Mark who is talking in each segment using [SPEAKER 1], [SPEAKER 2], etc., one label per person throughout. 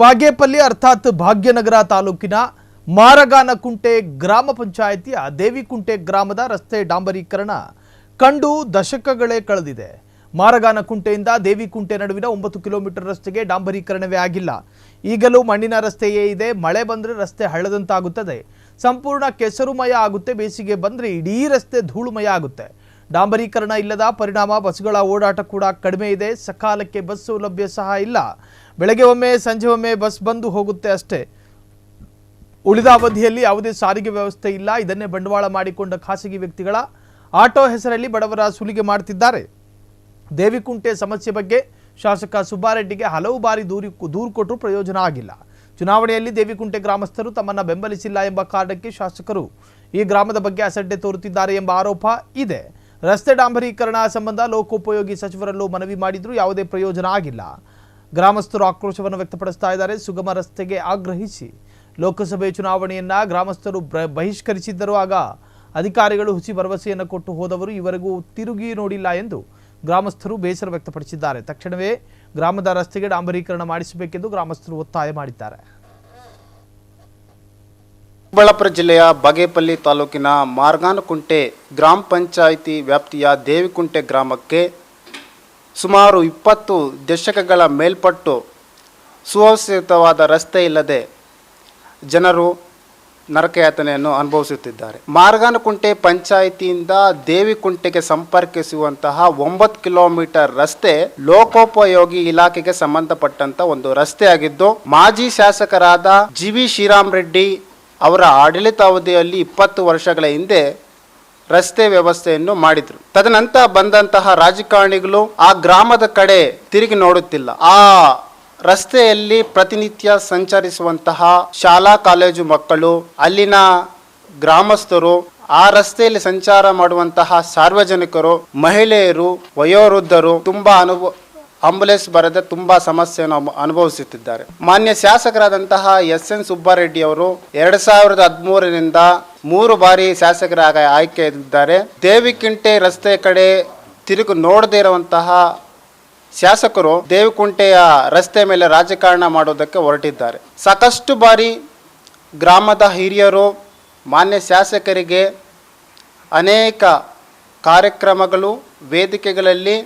[SPEAKER 1] ಬಾಗೇಪಲ್ಲಿ ಅರ್ಥಾತ್ ಭಾಗ್ಯನಗರ ತಾಲೂಕಿನ ಮಾರಗಾನಕುಂಟೆ ಗ್ರಾಮ ಪಂಚಾಯಿತಿಯ ದೇವಿಕುಂಟೆ ಗ್ರಾಮದ ರಸ್ತೆ ಡಾಂಬರೀಕರಣ ಕಂಡು ದಶಕಗಳೇ ಕಳೆದಿದೆ. ಮಾರಗಾನಕುಂಟೆಯಿಂದ ದೇವಿಕುಂಟೆ ನಡುವಿನ 9 ಕಿಲೋಮೀಟರ್ ರಸ್ತೆಗೆ ಡಾಂಬರೀಕರಣವೇ ಆಗಿಲ್ಲ. ಈಗಲೂ ಮಣ್ಣಿನ ರಸ್ತೆಯೇ ಇದೆ. ಮಳೆ ಬಂದರೆ ರಸ್ತೆ ಹಳ್ಳದಂತಾಗುತ್ತದೆ. ಸಂಪೂರ್ಣ ಕೆಸರುಮಯ ಆಗುತ್ತೆ. ಬೇಸಿಗೆ ಬಂದರೆ ಇಡೀ ರಸ್ತೆ ಧೂಳುಮಯ ಆಗುತ್ತೆ. ಡಾಂಬರೀಕರಣ ಇಲ್ಲದ ಪರಿಣಾಮ ಬಸ್ಗಳ ಓಡಾಟ ಕೂಡ ಕಡಿಮೆ ಇದೆ. ಸಕಾಲಕ್ಕೆ ಬಸ್ ಸೌಲಭ್ಯ ಸಹ ಇಲ್ಲ. ಬೆಳಗ್ಗೆ ಒಮ್ಮೆ ಸಂಜೆ ಒಮ್ಮೆ ಬಸ್ ಬಂದು ಹೋಗುತ್ತೆ ಅಷ್ಟೇ. ಉಳಿದ ಅವಧಿಯಲ್ಲಿ ಯಾವುದೇ ಸಾರಿಗೆ ವ್ಯವಸ್ಥೆ ಇಲ್ಲ. ಇದನ್ನೇ ಬಂಡವಾಳ ಮಾಡಿಕೊಂಡ ಖಾಸಗಿ ವ್ಯಕ್ತಿಗಳ ಆಟೋ ಹೆಸರಲ್ಲಿ ಬಡವರ ಸುಲಿಗೆ ಮಾಡುತ್ತಿದ್ದಾರೆ. ದೇವಿಕುಂಟೆ ಸಮಸ್ಯೆ ಬಗ್ಗೆ ಶಾಸಕ ಸುಬ್ಬಾರೆಡ್ಡಿಗೆ ಹಲವು ಬಾರಿ ದೂರು ಕೊಟ್ಟರೂ ಪ್ರಯೋಜನ ಆಗಿಲ್ಲ. ಚುನಾವಣೆಯಲ್ಲಿ ದೇವಿಕುಂಟೆ ಗ್ರಾಮಸ್ಥರು ತಮ್ಮನ್ನು ಬೆಂಬಲಿಸಿಲ್ಲ ಎಂಬ ಕಾರಣಕ್ಕೆ ಶಾಸಕರು ಈ ಗ್ರಾಮದ ಬಗ್ಗೆ ಅಸಡ್ಡೆ ತೋರುತ್ತಿದ್ದಾರೆ ಎಂಬ ಆರೋಪ ಇದೆ. ರಸ್ತೆ ಡಾಂಬರೀಕರಣ ಸಂಬಂಧ ಲೋಕೋಪಯೋಗಿ ಸಚಿವರಲ್ಲೂ ಮನವಿ ಮಾಡಿದರೂ ಯಾವುದೇ ಪ್ರಯೋಜನ ಆಗಿಲ್ಲ. ಗ್ರಾಮಸ್ಥರು ಆಕ್ರೋಶವನ್ನು ವ್ಯಕ್ತಪಡಿಸ್ತಾ ಇದ್ದಾರೆ. ಸುಗಮ ರಸ್ತೆಗೆ ಆಗ್ರಹಿಸಿ ಲೋಕಸಭೆ ಚುನಾವಣೆಯನ್ನ ಗ್ರಾಮಸ್ಥರು ಬಹಿಷ್ಕರಿಸಿದ್ದರು. ಆಗ ಅಧಿಕಾರಿಗಳು ಹುಸಿ ಭರವಸೆಯನ್ನು ಕೊಟ್ಟು ಹೋದವರು ಇವರೆಗೂ ತಿರುಗಿ ನೋಡಿಲ್ಲ ಎಂದು ಗ್ರಾಮಸ್ಥರು ಬೇಸರ ವ್ಯಕ್ತಪಡಿಸಿದ್ದಾರೆ. ತಕ್ಷಣವೇ ಗ್ರಾಮದ ರಸ್ತೆಗೆ ಡಾಂಬರೀಕರಣ ಮಾಡಿಸಬೇಕೆಂದು ಗ್ರಾಮಸ್ಥರು ಒತ್ತಾಯ ಮಾಡಿದ್ದಾರೆ.
[SPEAKER 2] ಚಿಕ್ಕಬಳ್ಳಾಪುರ ಜಿಲ್ಲೆಯ ಬಾಗೇಪಲ್ಲಿ ತಾಲೂಕಿನ ಮಾರಗಾನಕುಂಟೆ ಗ್ರಾಮ ಪಂಚಾಯಿತಿ ವ್ಯಾಪ್ತಿಯ ದೇವಿಕುಂಟೆ ಗ್ರಾಮಕ್ಕೆ ಸುಮಾರು 20 ದಶಕಗಳ ಮೇಲ್ಪಟ್ಟು ಸುವ್ಯವಸ್ಥಿತವಾದ ರಸ್ತೆ ಇಲ್ಲದೆ ಜನರು ನರಕಯಾತನೆಯನ್ನು ಅನುಭವಿಸುತ್ತಿದ್ದಾರೆ. ಮಾರಗಾನಕುಂಟೆ ಪಂಚಾಯಿತಿಯಿಂದ ದೇವಿಕುಂಟೆಗೆ ಸಂಪರ್ಕಿಸುವಂತಹ 9 ಕಿಲೋಮೀಟರ್ ರಸ್ತೆ ಲೋಕೋಪಯೋಗಿ ಇಲಾಖೆಗೆ ಸಂಬಂಧಪಟ್ಟಂತ ಒಂದು ರಸ್ತೆ ಆಗಿದ್ದು, ಮಾಜಿ ಶಾಸಕರಾದ ಜಿ.ವಿ. ಶ್ರೀರಾಮ್ ರೆಡ್ಡಿ ಅವರ ಆಡಳಿತಾವಧಿಯಲ್ಲಿ 20 ವರ್ಷಗಳ ಹಿಂದೆ ರಸ್ತೆ ವ್ಯವಸ್ಥೆಯನ್ನು ಮಾಡಿದ್ರು. ತದನಂತರ ಬಂದಂತಹ ರಾಜಕಾರಣಿಗಳು ಆ ಗ್ರಾಮದ ಕಡೆ ತಿರುಗಿ ನೋಡುತ್ತಿಲ್ಲ. ಆ ರಸ್ತೆಯಲ್ಲಿ ಪ್ರತಿನಿತ್ಯ ಸಂಚರಿಸುವಂತಹ ಶಾಲಾ ಕಾಲೇಜು ಮಕ್ಕಳು, ಅಲ್ಲಿನ ಗ್ರಾಮಸ್ಥರು, ಆ ರಸ್ತೆಯಲ್ಲಿ ಸಂಚಾರ ಮಾಡುವಂತಹ ಸಾರ್ವಜನಿಕರು, ಮಹಿಳೆಯರು, ವಯೋವೃದ್ಧರು ತುಂಬಾ ಆಂಬುಲೆನ್ಸ್ ಬರದೆ ತುಂಬಾ ಸಮಸ್ಯೆಯನ್ನು ಅನುಭವಿಸುತ್ತಿದ್ದಾರೆ. ಮಾನ್ಯ ಶಾಸಕರಾದಂತಹ ಎಸ್.ಎನ್. ಸುಬ್ಬಾರೆಡ್ಡಿ ಅವರು 2013ರಿಂದ 3 ಬಾರಿ ಶಾಸಕರಾಗಿ ಆಯ್ಕೆಯಾಗಿದ್ದಾರೆ. ದೇವಿಕುಂಟೆ ರಸ್ತೆ ಕಡೆ ತಿರುಗಿ ನೋಡದೇ ಇರುವಂತಹ ಶಾಸಕರು ದೇವಿಕುಂಟೆಯ ರಸ್ತೆ ಮೇಲೆ ರಾಜಕಾರಣ ಮಾಡೋದಕ್ಕೆ ಹೊರಟಿದ್ದಾರೆ. ಸಾಕಷ್ಟು ಬಾರಿ ಗ್ರಾಮದ ಹಿರಿಯರು ಮಾನ್ಯ ಶಾಸಕರಿಗೆ ಅನೇಕ ಕಾರ್ಯಕ್ರಮಗಳು, ವೇದಿಕೆಗಳಲ್ಲಿ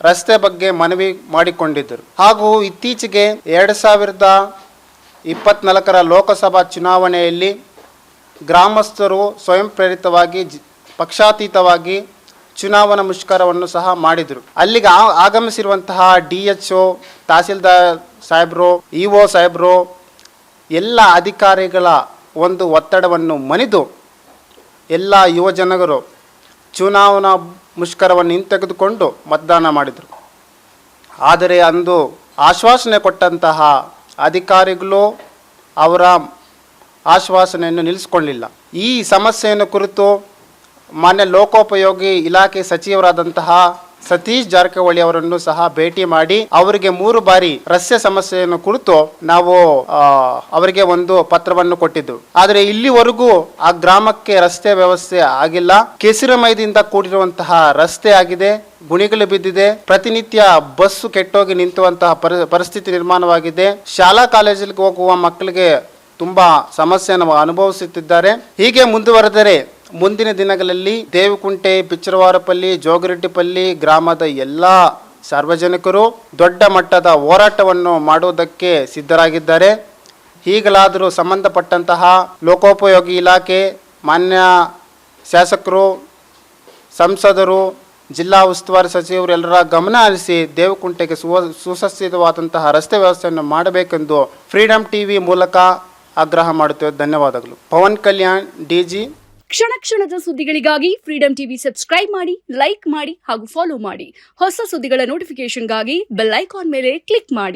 [SPEAKER 2] ರಸ್ತೆ ಬಗ್ಗೆ ಮನವಿ ಮಾಡಿಕೊಂಡಿದ್ದರು. ಹಾಗೂ ಇತ್ತೀಚೆಗೆ 2024ರ ಲೋಕಸಭಾ ಚುನಾವಣೆಯಲ್ಲಿ ಗ್ರಾಮಸ್ಥರು ಸ್ವಯಂ ಪ್ರೇರಿತವಾಗಿ ಪಕ್ಷಾತೀತವಾಗಿ ಚುನಾವಣಾ ಮುಷ್ಕರವನ್ನು ಸಹ ಮಾಡಿದರು. ಅಲ್ಲಿಗೆ ಆಗಮಿಸಿರುವಂತಹ DHO, ತಹಸೀಲ್ದಾರ್ ಸಾಹೇಬರು, EO ಸಾಹೇಬರು ಎಲ್ಲ ಅಧಿಕಾರಿಗಳ ಒಂದು ಒತ್ತಡವನ್ನು ಮಣಿದು ಎಲ್ಲ ಯುವಜನರು ಚುನಾವಣಾ ಮುಷ್ಕರವನ್ನು ಹಿಂತೆಗೆದುಕೊಂಡು ಮತದಾನ ಮಾಡಿದರು. ಆದರೆ ಅಂದು ಆಶ್ವಾಸನೆ ಕೊಟ್ಟಂತಹ ಅಧಿಕಾರಿಗಳು ಅವರ ಆಶ್ವಾಸನೆಯನ್ನು ನಿಲ್ಲಿಸಿಕೊಳ್ಳಲಿಲ್ಲ. ಈ ಸಮಸ್ಯೆಯನ್ನು ಕುರಿತು ಮಾನ್ಯ ಲೋಕೋಪಯೋಗಿ ಇಲಾಖೆ ಸಚಿವರಾದಂತಹ ಸತೀಶ್ ಜಾರಕಿಹೊಳಿ ಅವರನ್ನು ಸಹ ಭೇಟಿ ಮಾಡಿ ಅವರಿಗೆ 3 ಬಾರಿ ರಸ್ತೆ ಸಮಸ್ಯೆಯನ್ನು ಕುರಿತು ನಾವು ಅವರಿಗೆ ಒಂದು ಪತ್ರವನ್ನು ಕೊಟ್ಟಿದ್ದು. ಆದರೆ ಇಲ್ಲಿವರೆಗೂ ಆ ಗ್ರಾಮಕ್ಕೆ ರಸ್ತೆ ವ್ಯವಸ್ಥೆ ಆಗಿಲ್ಲ. ಕೆಸರುಮಯದಿಂದ ಕೂಡಿರುವಂತಹ ರಸ್ತೆ ಆಗಿದೆ. ಗುಣಿಗಳು ಬಿದ್ದಿದೆ. ಪ್ರತಿನಿತ್ಯ ಬಸ್ಸು ಕೆಟ್ಟೋಗಿ ನಿಂತುವಂತಹ ಪರಿಸ್ಥಿತಿ ನಿರ್ಮಾಣವಾಗಿದೆ. ಶಾಲಾ ಕಾಲೇಜಿಗೆ ಹೋಗುವ ಮಕ್ಕಳಿಗೆ ತುಂಬಾ ಸಮಸ್ಯೆಯನ್ನು ಅನುಭವಿಸುತ್ತಿದ್ದಾರೆ. ಹೀಗೆ ಮುಂದುವರೆದರೆ ಮುಂದಿನ ದಿನಗಳಲ್ಲಿ ದೇವಿಕುಂಟೆ, ಪಿಚ್ಚರವಾರಪಲ್ಲಿ, ಜೋಗಿರೆಡ್ಡಿಪಲ್ಲಿ ಗ್ರಾಮದ ಎಲ್ಲ ಸಾರ್ವಜನಿಕರು ದೊಡ್ಡ ಮಟ್ಟದ ಹೋರಾಟವನ್ನು ಮಾಡುವುದಕ್ಕೆ ಸಿದ್ಧರಾಗಿದ್ದಾರೆ. ಈಗಲಾದರೂ ಸಂಬಂಧಪಟ್ಟಂತಹ ಲೋಕೋಪಯೋಗಿ ಇಲಾಖೆ, ಮಾನ್ಯ ಶಾಸಕರು, ಸಂಸದರು, ಜಿಲ್ಲಾ ಉಸ್ತುವಾರಿ ಸಚಿವರು ಎಲ್ಲರ ಗಮನ ಹರಿಸಿ ದೇವಿಕುಂಟೆಗೆ ಸುಸಜ್ಜಿತವಾದಂತಹ ರಸ್ತೆ ವ್ಯವಸ್ಥೆಯನ್ನು ಮಾಡಬೇಕೆಂದು ಫ್ರೀಡಮ್ ಟಿವಿ ಮೂಲಕ ಆಗ್ರಹ ಮಾಡುತ್ತೇವೆ. ಧನ್ಯವಾದಗಳು. ಪವನ್ ಕಲ್ಯಾಣ್, DG.
[SPEAKER 3] ಕ್ಷಣ ಕ್ಷಣದ ಸುದ್ದಿಗಳಿಗಾಗಿ ಫ್ರೀಡಮ್ ಟಿವಿ ಸಬ್ಸ್ಕ್ರೈಬ್ ಮಾಡಿ, ಲೈಕ್ ಮಾಡಿ ಹಾಗೂ ಫಾಲೋ ಮಾಡಿ. ಹೊಸ ಸುದ್ದಿಗಳ ನೋಟಿಫಿಕೇಶನ್ಗಾಗಿ ಬೆಲ್ ಐಕಾನ್ ಮೇಲೆ ಕ್ಲಿಕ್ ಮಾಡಿ.